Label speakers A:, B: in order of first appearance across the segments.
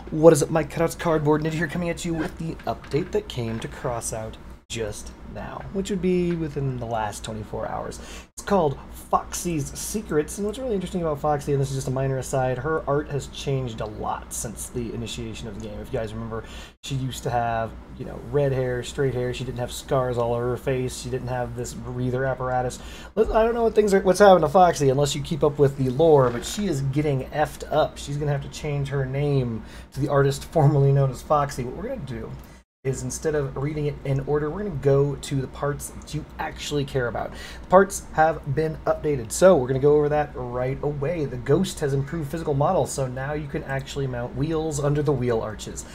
A: What is up, my cutouts cardboard Ninja here, coming at you with the update that came to Crossout just now, which would be within the last 24 hours. It's called Foxy's Secrets, and what's really interesting about Foxy, and this is just a minor aside, her art has changed a lot since the initiation of the game. If you guys remember, she used to have, you know, red hair, straight hair, she didn't have scars all over her face, she didn't have this breather apparatus. I don't know what's happened to Foxy unless you keep up with the lore, but she is getting effed up. She's going to have to change her name to the artist formerly known as Foxy. What we're going to do is, instead of reading it in order, we're going to go to the parts that you actually care about. The parts have been updated, so we're going to go over that right away. The Ghost has improved physical models, so now you can actually mount wheels under the wheel arches.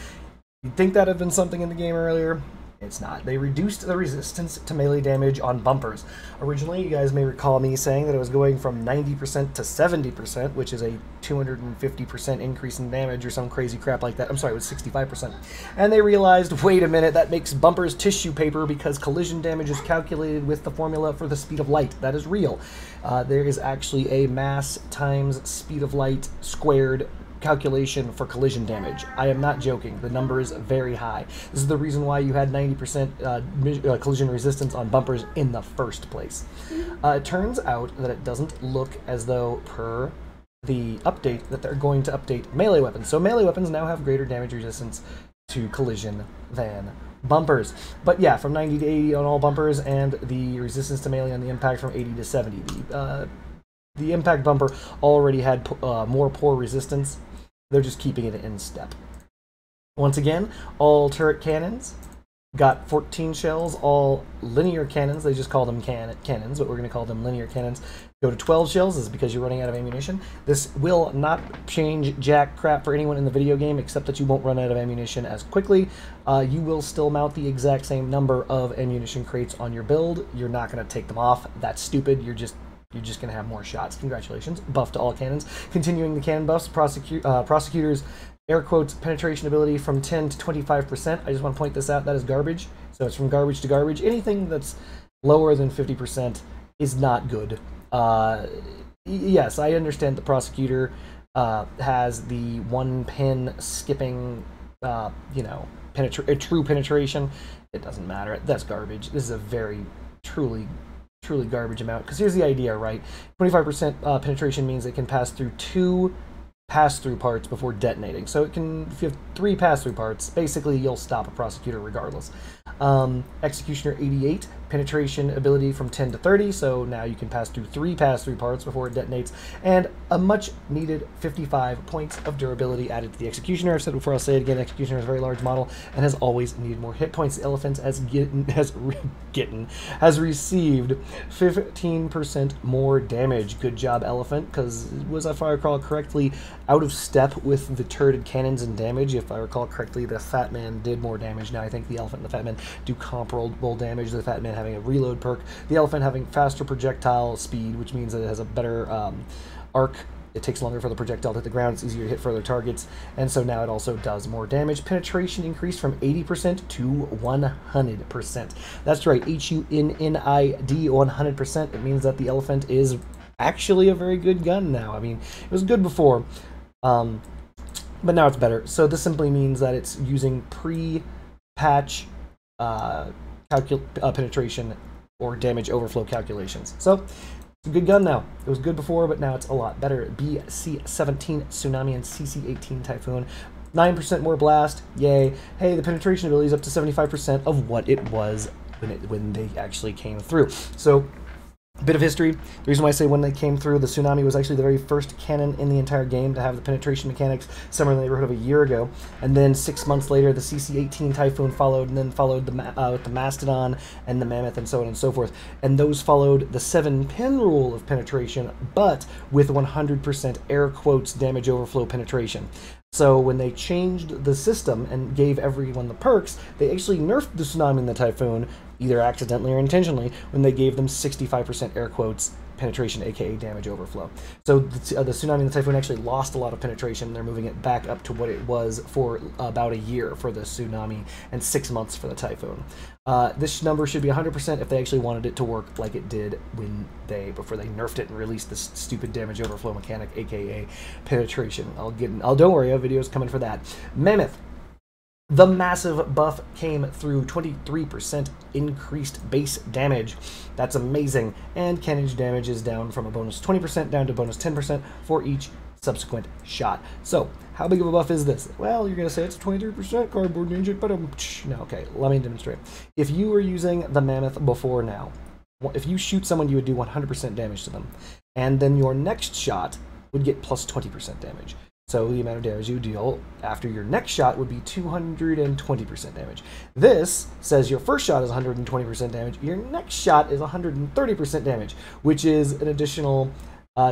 A: You'd think that had been something in the game earlier. It's not. They reduced the resistance to melee damage on bumpers. Originally, you guys may recall me saying that it was going from 90% to 70%, which is a 250% increase in damage or some crazy crap like that. I'm sorry, it was 65%. And they realized, wait a minute, that makes bumpers tissue paper because collision damage is calculated with the formula for the speed of light. That is real. There is actually a mass times speed of light squared calculation for collision damage. I am not joking. The number is very high. This is the reason why you had 90% collision resistance on bumpers in the first place. It turns out that it doesn't look as though, per the update, that they're going to update melee weapons. So melee weapons now have greater damage resistance to collision than bumpers. But yeah, from 90 to 80 on all bumpers, and the resistance to melee on the impact from 80 to 70. The impact bumper already had more poor resistance. They're just keeping it in step. Once again, all turret cannons got 14 shells. All linear cannons, they just call them cannons, but we're going to call them linear cannons, go to 12 shells. This is because you're running out of ammunition. This will not change jack crap for anyone in the video game, except that you won't run out of ammunition as quickly. You will still mount the exact same number of ammunition crates on your build. You're not going to take them off. That's stupid. You're just going to have more shots. Congratulations. Buff to all cannons. Continuing the cannon buffs, prosecutors, air quotes, penetration ability from 10 to 25%. I just want to point this out. That is garbage. So it's from garbage to garbage. Anything that's lower than 50% is not good. Yes, I understand the prosecutor has the one pin skipping, you know, true penetration. It doesn't matter. That's garbage. This is a very truly garbage amount, because here's the idea, right? 25% penetration means it can pass through 2 pass-through parts before detonating. So it can, if you have 3 pass-through parts, basically you'll stop a prosecutor regardless. Executioner 88, penetration ability from 10 to 30, so now you can pass through 3 pass-through parts before it detonates, and a much-needed 55 points of durability added to the Executioner. I've said it before, I'll say it again, Executioner is a very large model and has always needed more hit points. The Elephant has received 15% more damage. Good job, Elephant, because was, if I recall correctly, out of step with the turreted cannons and damage. If I recall correctly, the Fat Man did more damage. Now I think the Elephant and the Fat Man do comparable damage. The Fat Man having a reload perk, the Elephant having faster projectile speed, which means that it has a better arc. It takes longer for the projectile to hit the ground, it's easier to hit further targets, and so now it also does more damage. Penetration increased from 80% to 100%. That's right, HUNNID, 100%. It means that the Elephant is actually a very good gun now. I mean, it was good before, but now it's better. So this simply means that it's using pre-patch penetration or damage overflow calculations. So it's a good gun now. It was good before, but now it's a lot better. BC-17 Tsunami and CC-18 Typhoon. 9% more blast. Yay. Hey, the penetration ability is up to 75% of what it was when they actually came through. So, a bit of history. The reason why I say when they came through, the Tsunami was actually the very first cannon in the entire game to have the penetration mechanics, somewhere in the neighborhood of a year ago. And then 6 months later, the CC-18 Typhoon followed, and then followed with the Mastodon and the Mammoth and so on and so forth. And those followed the 7-pin rule of penetration, but with 100% air quotes damage overflow penetration. So when they changed the system and gave everyone the perks, they actually nerfed the Tsunami and the Typhoon, either accidentally or intentionally, when they gave them 65% air quotes penetration, aka damage overflow. So the Tsunami and the Typhoon actually lost a lot of penetration. They're moving it back up to what it was for about a year for the Tsunami and 6 months for the Typhoon. This number should be 100% if they actually wanted it to work like it did before they nerfed it and released this stupid damage overflow mechanic, aka penetration. Don't worry, I have videos coming for that. Mammoth. The massive buff came through 23% increased base damage. That's amazing. And cannonage damage is down from a bonus 20% down to bonus 10% for each subsequent shot. So, how big of a buff is this? Well, you're going to say it's 23% cardboard ninja, but no, okay, let me demonstrate. If you were using the Mammoth before now, if you shoot someone, you would do 100% damage to them. And then your next shot would get plus 20% damage. So the amount of damage you deal after your next shot would be 220% damage. This says your first shot is 120% damage, your next shot is 130% damage, which is an additional,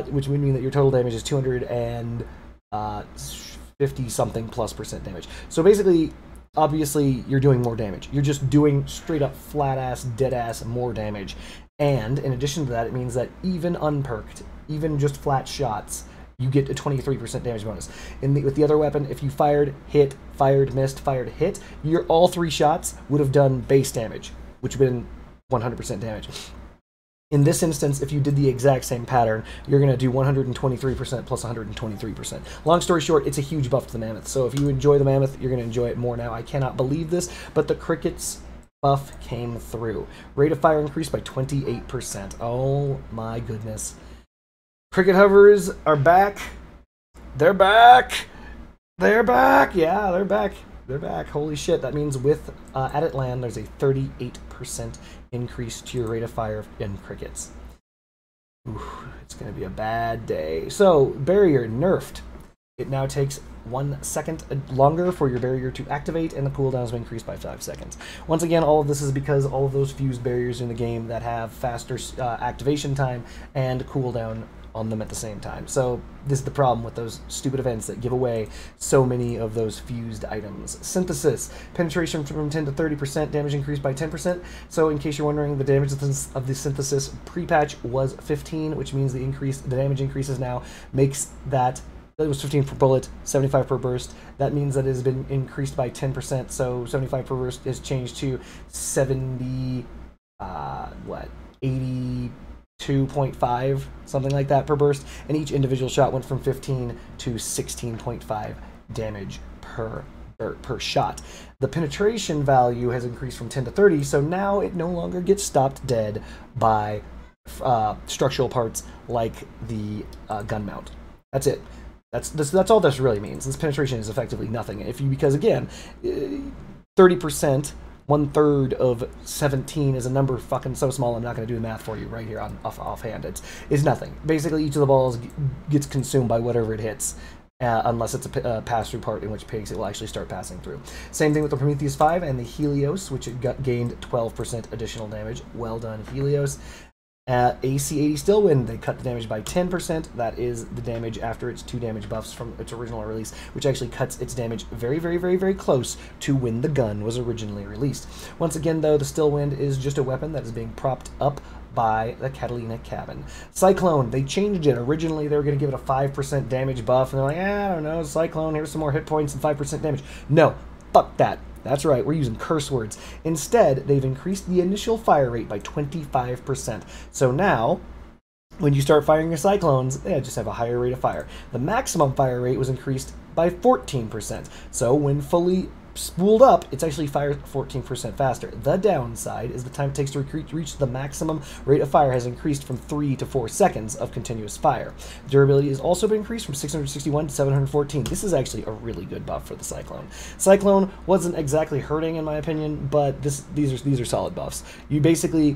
A: which would mean that your total damage is 250 something plus percent damage. So basically, obviously, you're doing more damage. You're just doing straight up flat ass, dead ass more damage. And in addition to that, it means that even unperked, even just flat shots, you get a 23% damage bonus. With the other weapon, if you fired, hit, fired, missed, fired, hit, all 3 shots would have done base damage, which would have been 100% damage. In this instance, if you did the exact same pattern, you're going to do 123% plus 123%. Long story short, it's a huge buff to the Mammoth. So if you enjoy the Mammoth, you're going to enjoy it more now. I cannot believe this, but the Crickets buff came through. Rate of fire increased by 28%. Oh my goodness. Cricket hovers are back. They're back. They're back. Yeah, they're back. They're back. Holy shit. That means with at it land, there's a 38% increase to your rate of fire in crickets. Ooh, it's going to be a bad day. So, barrier nerfed. It now takes 1 second longer for your barrier to activate, and the cooldown has been increased by 5 seconds. Once again, all of this is because all of those fused barriers in the game that have faster activation time and cooldown on them at the same time. So this is the problem with those stupid events that give away so many of those fused items. Synthesis. Penetration from 10 to 30%, damage increased by 10%. So in case you're wondering, the damage of the Synthesis pre-patch was 15, which means the damage increases now makes that. It was 15 per bullet, 75 per burst. That means that it has been increased by 10%, so 75 per burst is changed to 82.5, something like that per burst, and each individual shot went from 15 to 16.5 damage per shot. The penetration value has increased from 10 to 30, so now it no longer gets stopped dead by structural parts like the gun mount. That's it. That's all this really means. This penetration is effectively nothing. Because again, 30%, 1/3 of 17 is a number fucking so small I'm not going to do the math for you right here offhand. It's nothing. Basically, each of the balls gets consumed by whatever it hits, unless it's a pass-through part, in which case it will actually start passing through. Same thing with the Prometheus 5 and the Helios, which gained 12% additional damage. Well done, Helios. AC-80 Stillwind, they cut the damage by 10%. That is the damage after its 2 damage buffs from its original release, which actually cuts its damage very, very, very, very close to when the gun was originally released. Once again, though, the Stillwind is just a weapon that is being propped up by the Catalina Cabin. Cyclone, they changed it. Originally, they were going to give it a 5% damage buff, and they're like, I don't know, Cyclone, here's some more hit points and 5% damage. No, fuck that. That's right, we're using curse words. Instead, they've increased the initial fire rate by 25%. So now, when you start firing your Cyclones, they just have a higher rate of fire. The maximum fire rate was increased by 14%. So when fully spooled up, it's actually fired 14% faster. The downside is the time it takes to reach the maximum rate of fire has increased from 3 to 4 seconds of continuous fire. Durability has also been increased from 661 to 714. This is actually a really good buff for the Cyclone. Cyclone wasn't exactly hurting in my opinion, but these are solid buffs. You basically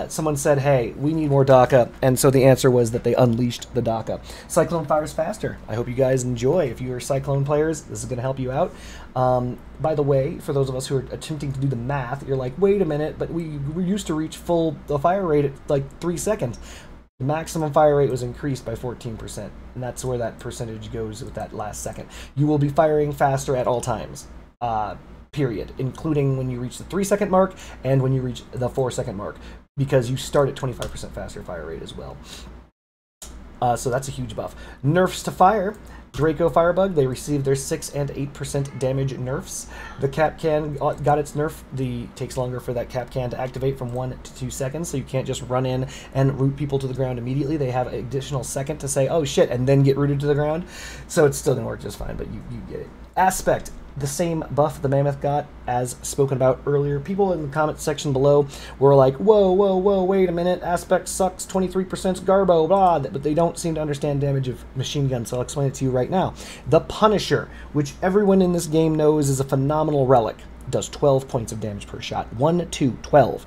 A: someone said, hey, we need more DACA, and so the answer was that they unleashed the DACA. Cyclone fires faster. I hope you guys enjoy. If you are Cyclone players, this is going to help you out. By the way, for those of us who are attempting to do the math, you're like, wait a minute, but we used to reach full fire rate at like 3 seconds. The maximum fire rate was increased by 14%, and that's where that percentage goes with that last second. You will be firing faster at all times. Period, including when you reach the 3-second mark and when you reach the 4-second mark. because you start at 25% faster fire rate as well. So that's a huge buff. Nerfs to fire. Draco Firebug, they received their 6 and 8% damage nerfs. The cap can got its nerf. Takes longer for that cap can to activate from 1 to 2 seconds, so you can't just run in and root people to the ground immediately. They have an additional second to say, oh shit, and then get rooted to the ground. So it's still going to work just fine, but you get it. Aspect. The same buff the Mammoth got, as spoken about earlier. People in the comment section below were like, whoa, whoa, whoa, wait a minute, Aspect sucks, 23% Garbo, blah, but they don't seem to understand damage of machine gun, so I'll explain it to you right now. The Punisher, which everyone in this game knows is a phenomenal relic, does 12 points of damage per shot. 1, 2, 12.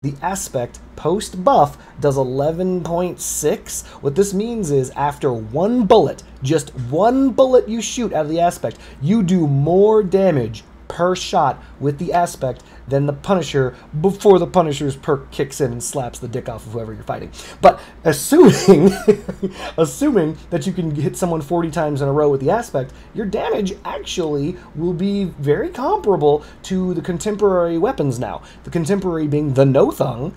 A: The Aspect post-buff does 11.6. What this means is after one bullet, just one bullet you shoot out of the Aspect, you do more damage per shot with the Aspect than the Punisher before the Punisher's perk kicks in and slaps the dick off of whoever you're fighting. But assuming assuming that you can hit someone 40 times in a row with the Aspect, your damage actually will be very comparable to the contemporary weapons now. The contemporary being the No-Thung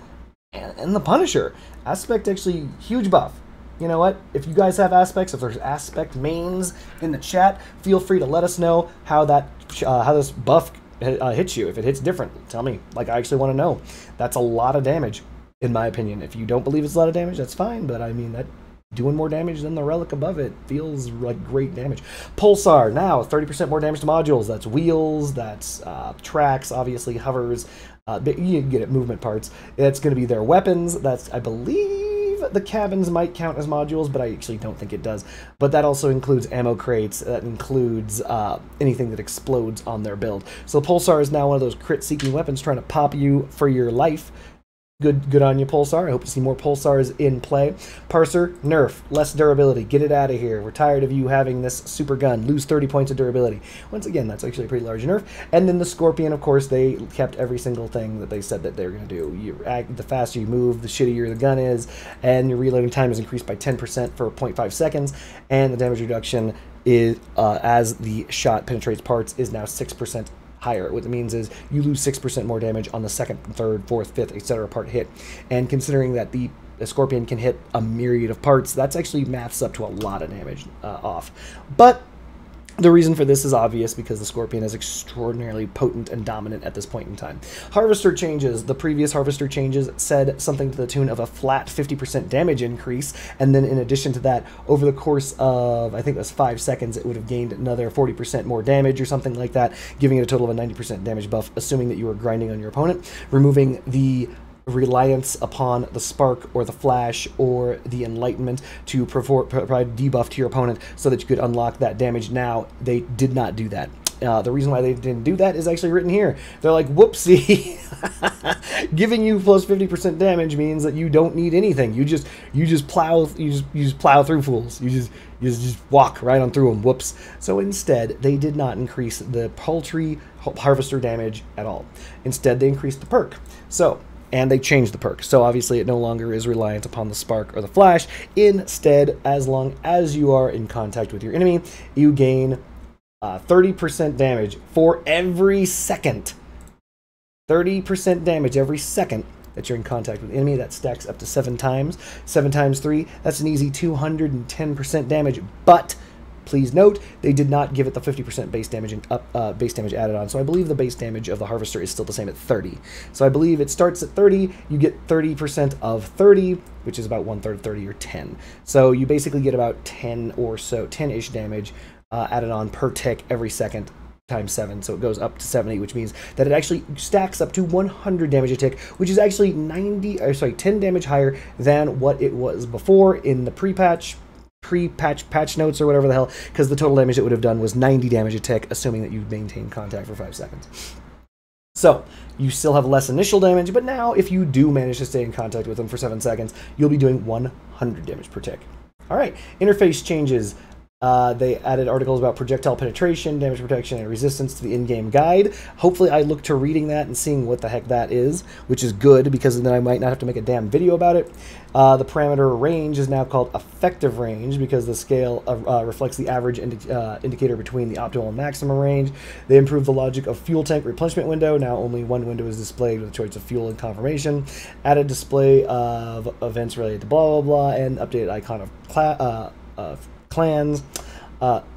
A: and the Punisher. Aspect actually, huge buff. You know what? If you guys have Aspects, if there's Aspect mains in the chat, feel free to let us know how this buff hits you. If it hits different, tell me. Like, I actually want to know. That's a lot of damage, in my opinion. If you don't believe it's a lot of damage, that's fine. But I mean, that doing more damage than the relic above it feels like great damage. Pulsar, now 30% more damage to modules. That's wheels, that's tracks, obviously hovers. You get it, movement parts. That's going to be their weapons. That's, I believe, the cabins might count as modules, but I actually don't think it does. But that also includes ammo crates. That includes anything that explodes on their build. So Pulsar is now one of those crit-seeking weapons trying to pop you for your life. Good on you, Pulsar. I hope to see more Pulsars in play. Parser, nerf, less durability. Get it out of here. We're tired of you having this super gun. Lose 30 points of durability. Once again, that's actually a pretty large nerf. And then the Scorpion, of course, they kept every single thing that they said that they were going to do. The faster you move, the shittier the gun is, and your reloading time is increased by 10% for 0.5 seconds, and the damage reduction is, as the shot penetrates parts, is now 6% higher. What it means is you lose 6% more damage on the second, third, fourth, fifth, etc. part hit. And considering that the Scorpion can hit a myriad of parts, that's actually maths up to a lot of damage off. But the reason for this is obvious, because the Scorpion is extraordinarily potent and dominant at this point in time. Harvester changes. The previous Harvester changes said something to the tune of a flat 50% damage increase, and then in addition to that, over the course of, I think it was 5 seconds, it would have gained another 40% more damage or something like that, giving it a total of a 90% damage buff, assuming that you were grinding on your opponent, removing the reliance upon the spark or the flash or the enlightenment to provide debuff to your opponent so that you could unlock that damage. Now, they did not do that. The reason why they didn't do that is actually written here. They're like, whoopsie, giving you plus 50% damage means that you don't need anything. You just plow through fools. You just walk right on through them. Whoops. So instead, they did not increase the paltry Harvester damage at all. Instead, they increased the perk. And they changed the perk, so obviously it no longer is reliant upon the spark or the flash. Instead, as long as you are in contact with your enemy, you gain 30% damage for every second. 30% damage every second that you're in contact with the enemy. That stacks up to 7 times. 7 times 3, that's an easy 210% damage, but please note, they did not give it the 50% base damage and base damage added on. So I believe the base damage of the Harvester is still the same at 30. So I believe it starts at 30, you get 30% of 30, which is about 1/3 of 30, or 10. So you basically get about 10 or so, 10-ish damage added on per tick every second times 7. So it goes up to 70, which means that it actually stacks up to 100 damage a tick, which is actually 10 damage higher than what it was before in the pre-patch notes or whatever the hell, because the total damage it would have done was 90 damage a tick, assuming that you maintain contact for 5 seconds. So you still have less initial damage, but now if you do manage to stay in contact with them for 7 seconds, you'll be doing 100 damage per tick. All right, interface changes. They added articles about projectile penetration, damage protection, and resistance to the in-game guide. Hopefully I look to reading that and seeing what the heck that is, which is good, because then I might not have to make a damn video about it. The parameter range is now called effective range, because the scale reflects the average indicator between the optimal and maximum range. They improved the logic of fuel tank replenishment window. Now only one window is displayed with a choice of fuel and confirmation. Added display of events related to blah, blah, blah, and updated icon of clans.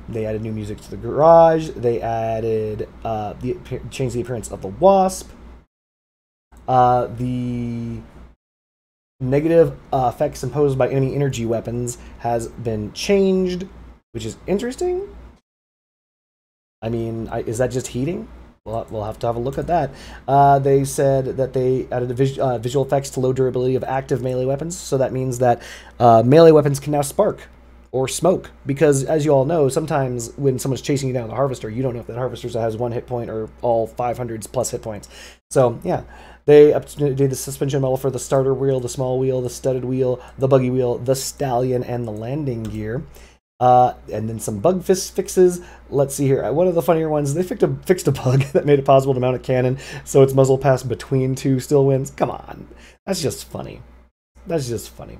A: They added new music to the garage. They added changed the appearance of the wasp. The negative effects imposed by enemy energy weapons has been changed, which is interesting. I mean, is that just heating? We'll have to have a look at that. They said that they added visual effects to low durability of active melee weapons, so that means that melee weapons can now spark or smoke, because as you all know, sometimes when someone's chasing you down with a harvester, you don't know if that harvester has 1 hit point or all 500s plus hit points. So yeah, they updated the suspension model for the starter wheel, the small wheel, the studded wheel, the buggy wheel, the stallion, and the landing gear. And then some bug fixes. Let's see here. One of the funnier ones, they fixed a bug that made it possible to mount a cannon so its muzzle passed between 2 still wins. Come on, that's just funny. That's just funny.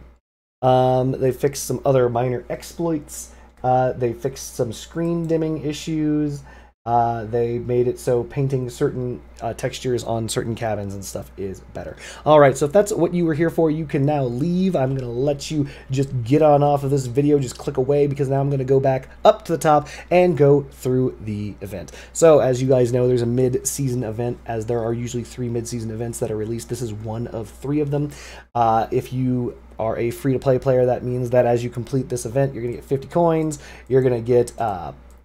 A: They fixed some other minor exploits. They fixed some screen dimming issues. They made it so painting certain textures on certain cabins and stuff is better. Alright, so if that's what you were here for, you can now leave. I'm going to let you just get on off of this video. Just click away, because now I'm going to go back up to the top and go through the event. So, as you guys know, there's a mid-season event, as there are usually 3 mid-season events that are released. This is one of 3 of them. If you are a free-to-play player, that means that as you complete this event, you're going to get 50 coins, you're going to get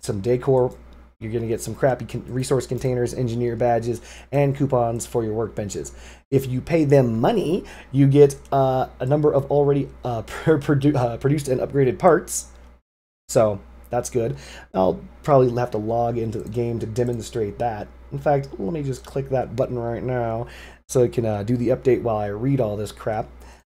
A: some decor, you're going to get some crappy resource containers, engineer badges, and coupons for your workbenches. If you pay them money, you get a number of already produced and upgraded parts, so that's good. I'll probably have to log into the game to demonstrate that. In fact, let me just click that button right now so it can do the update while I read all this crap.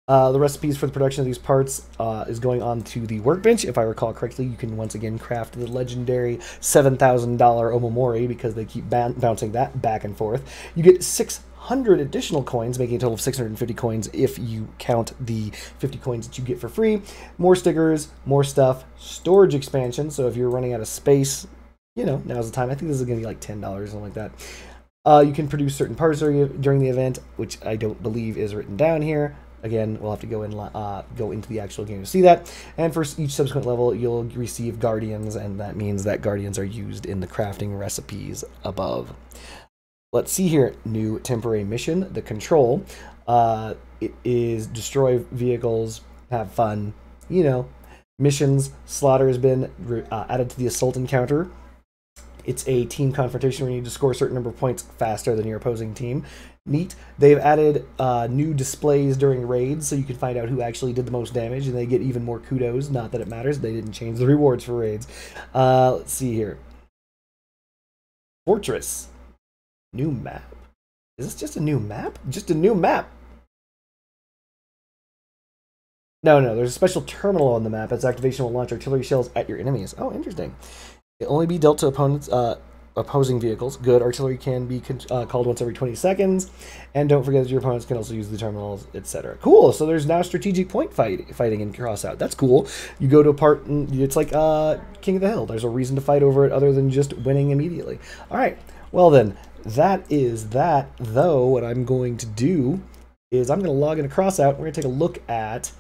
A: The recipes for the production of these parts is going on to the workbench. If I recall correctly, you can once again craft the legendary $7,000 Omamori, because they keep bouncing that back and forth. You get 600 additional coins, making a total of 650 coins if you count the 50 coins that you get for free. More stickers, more stuff, storage expansion, so if you're running out of space, you know, now's the time. I think this is going to be like $10 or something like that. You can produce certain parts during the event, which I don't believe is written down here. Again, we'll have to go into the actual game to see that. And for each subsequent level, you'll receive guardians, and that means that guardians are used in the crafting recipes above. Let's see here. New temporary mission, the Control. It is destroy vehicles, have fun, you know. Missions, slaughter has been added to the assault encounter. It's a team confrontation where you need to score a certain number of points faster than your opposing team. Neat. They've added new displays during raids, so you can find out who actually did the most damage, and they get even more kudos. Not that it matters. They didn't change the rewards for raids. Let's see here. Fortress. New map. Is this just a new map? Just a new map. No, there's a special terminal on the map. Its activation will launch artillery shells at your enemies. Oh, interesting. It'll only be dealt to opponents, opposing vehicles. Good. Artillery can be called once every 20 seconds. And don't forget that your opponents can also use the terminals, etc. Cool. So there's now strategic point fighting in Crossout. That's cool. You go to a part, and it's like King of the Hill. There's a reason to fight over it other than just winning immediately. All right. Well then, that is that. Though what I'm going to do is I'm going to log into Crossout. We're going to take a look at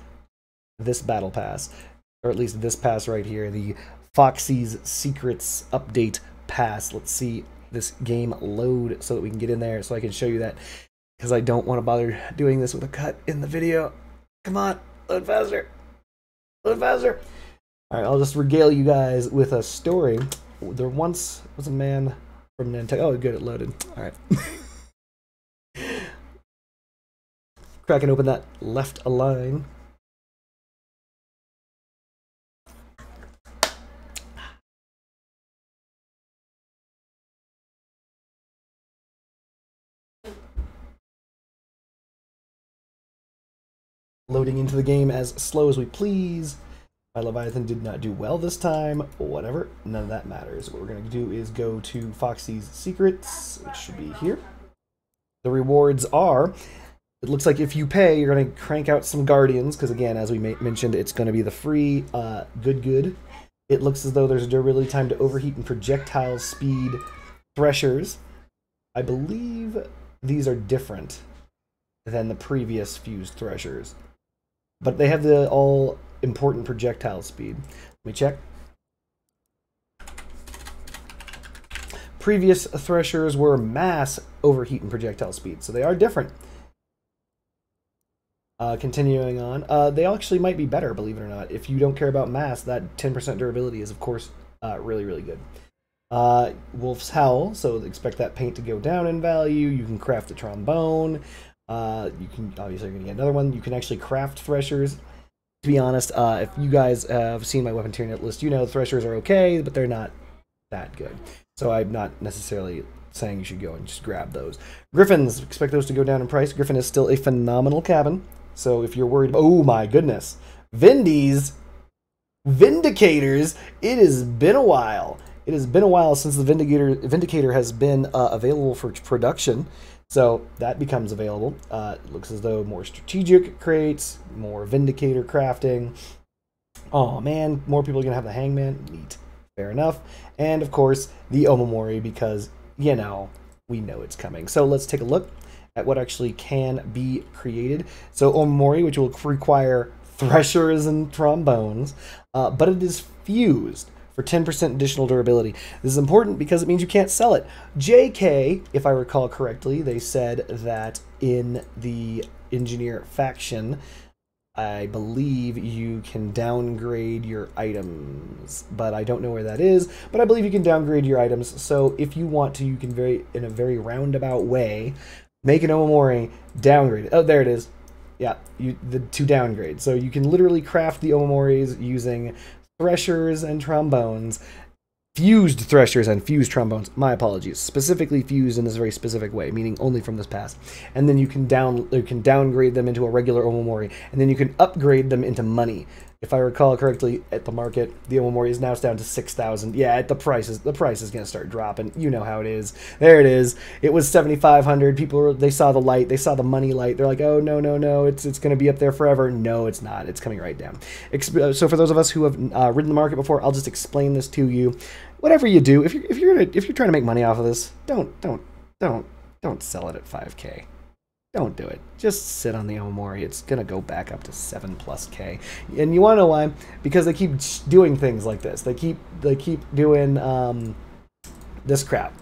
A: this battle pass, or at least this pass right here, the Foxys Secrets update pass. Let's see this game load so that we can get in there so I can show you that, because I don't want to bother doing this with a cut in the video. Come on, load faster. Load faster. All right, I'll just regale you guys with a story. There once was a man from Nantucket. Oh, good, it loaded. All right. Cracking open that left align. Loading into the game as slow as we please. My Leviathan did not do well this time. Whatever. None of that matters. What we're going to do is go to Foxy's Secrets, which should be here. The rewards are, it looks like if you pay, you're going to crank out some Guardians, because again, as we mentioned, it's going to be the free good. It looks as though there's a durability time to overheat and projectile speed threshers. I believe these are different than the previous fused threshers, but they have the all important projectile speed. Let me check. Previous threshers were mass overheat and projectile speed, so they are different. Continuing on, they actually might be better, believe it or not. If you don't care about mass, that 10% durability is, of course, really, really good. Wolf's Howl, so expect that paint to go down in value. You can craft a trombone. You can, obviously, you're going to get another one. You can actually craft threshers. To be honest, if you guys have seen my weapon tier net list, you know threshers are okay, but they're not that good. So I'm not necessarily saying you should go and just grab those. Griffins, expect those to go down in price. Griffin is still a phenomenal cabin. So if you're worried, oh my goodness, Vindicators, it has been a while. It has been a while since the Vindicator has been available for production. So that becomes available. It looks as though more strategic crates, more Vindicator crafting. Oh man, more people are going to have the Hangman. Neat. Fair enough. And of course, the Omamori, because, you know, we know it's coming. So let's take a look at what actually can be created. So Omamori, which will require threshers and trombones, but it is fused for 10% additional durability. This is important because it means you can't sell it. JK, if I recall correctly, they said that in the engineer faction, I believe you can downgrade your items, but I don't know where that is, but I believe you can downgrade your items. So if you want to, you can in a very roundabout way, make an Omamori, downgrade it. Oh, there it is. Yeah, to downgrade. So you can literally craft the Omamoris using threshers and trombones, fused threshers and fused trombones. My apologies. Specifically fused in this very specific way, meaning only from this pass. And then you can downgrade them into a regular Omamori, and then you can upgrade them into money. If I recall correctly, at the market, the Omamori is now down to 6,000. Yeah, the price is going to start dropping. You know how it is. There it is. It was 7,500. People they saw the light. They saw the money light. They're like, oh no, it's going to be up there forever. No, it's not. It's coming right down. So for those of us who have ridden the market before, I'll just explain this to you. Whatever you do, if you're trying to make money off of this, don't sell it at 5K. Don't do it. Just sit on the Omamori. It's going to go back up to 7+K. And you want to know why? Because they keep doing things like this. They keep doing this crap.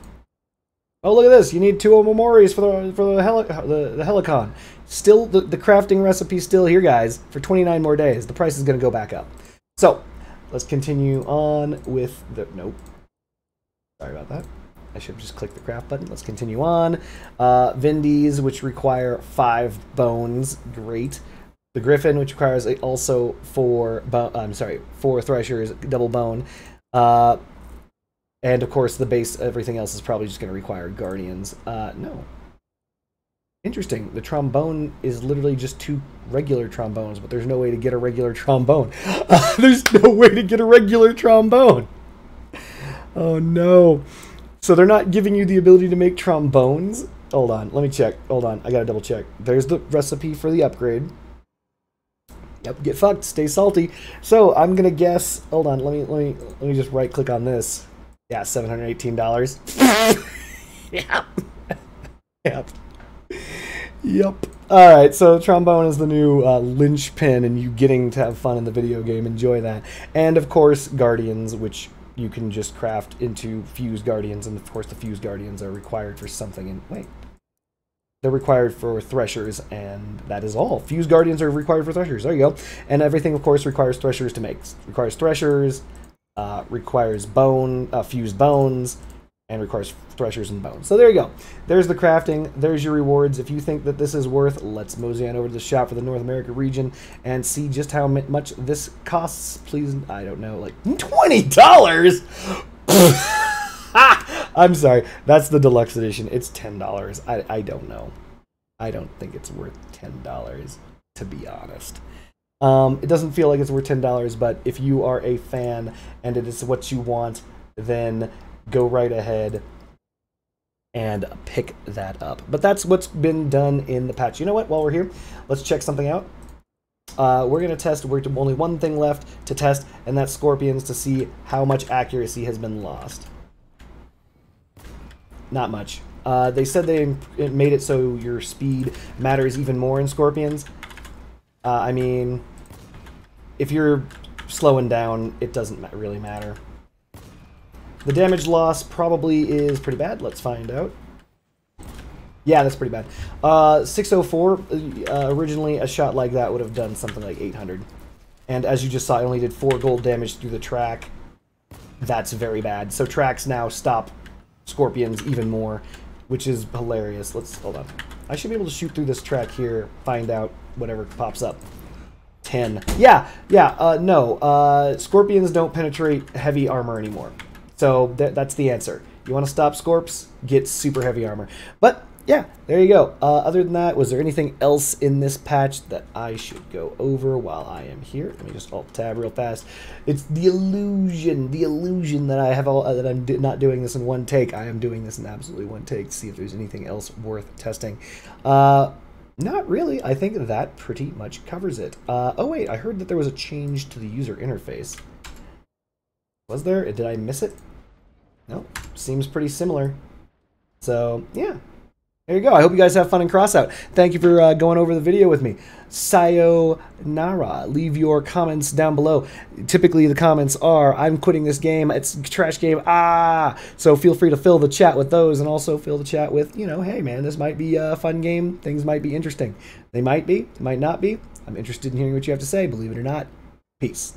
A: Oh, look at this. You need 2 Omamoris for the Helicon. Still, the crafting recipe's still here, guys, for 29 more days. The price is going to go back up. So, let's continue on with the... Nope. Sorry about that. I should have just clicked the craft button. Let's continue on. Vindies, which require 5 bones. Great. The Griffin, which requires also 4 threshers, double bone. And of course, the base, everything else is probably just going to require Guardians. No. Interesting. The trombone is literally just 2 regular trombones, but there's no way to get a regular trombone. There's no way to get a regular trombone. Oh no. So they're not giving you the ability to make trombones? Hold on, let me check. Hold on, I gotta double check. There's the recipe for the upgrade. Yep, get fucked, stay salty. So I'm gonna guess. Hold on, let me just right click on this. Yeah, $718. Yep. Yep. Yep. All right, so trombone is the new linchpin, and you getting to have fun in the video game. Enjoy that, and of course Guardians, which you can just craft into fused Guardians, and of course the fused Guardians are required for something. And wait, they're required for threshers, and that is all. Fused Guardians are required for threshers. There you go. And everything, of course, requires threshers to make. Requires threshers, requires fused bones, and requires threshers and bones. So there you go. There's the crafting. There's your rewards. If you think that this is worth, let's mosey on over to the shop for the North America region and see just how much this costs. Please, I don't know, like $20? I'm sorry. That's the deluxe edition. It's $10. I don't know. I don't think it's worth $10, to be honest. It doesn't feel like it's worth $10, but if you are a fan and it is what you want, then go right ahead and pick that up. But that's what's been done in the patch. You know what? While we're here, let's check something out. We're going to test, we're only one thing left to test, and that's Scorpions, to see how much accuracy has been lost. Not much. They said it made it so your speed matters even more in Scorpions. I mean, if you're slowing down, it doesn't really matter. The damage loss probably is pretty bad. Let's find out. Yeah, that's pretty bad. 604, originally a shot like that would have done something like 800. And as you just saw, it only did 4 gold damage through the track. That's very bad. So tracks now stop Scorpions even more, which is hilarious. Hold on. I should be able to shoot through this track here, find out whatever pops up. 10. No. Scorpions don't penetrate heavy armor anymore. So that's the answer. You want to stop Scorps? Get super heavy armor. But yeah, there you go. Other than that, was there anything else in this patch that I should go over while I am here? Let me just alt-tab real fast. It's the illusion that I have that I'm not doing this in one take. I am doing this in absolutely one take to see if there's anything else worth testing. Not really. I think that pretty much covers it. Oh wait, I heard that there was a change to the user interface. Was there? Did I miss it? No, seems pretty similar. So yeah. There you go. I hope you guys have fun in Crossout. Thank you for going over the video with me. Sayonara. Leave your comments down below. Typically, the comments are, I'm quitting this game. It's a trash game. So feel free to fill the chat with those, and also fill the chat with, you know, hey, man, this might be a fun game. Things might be interesting. They might be. Might not be. I'm interested in hearing what you have to say, believe it or not. Peace.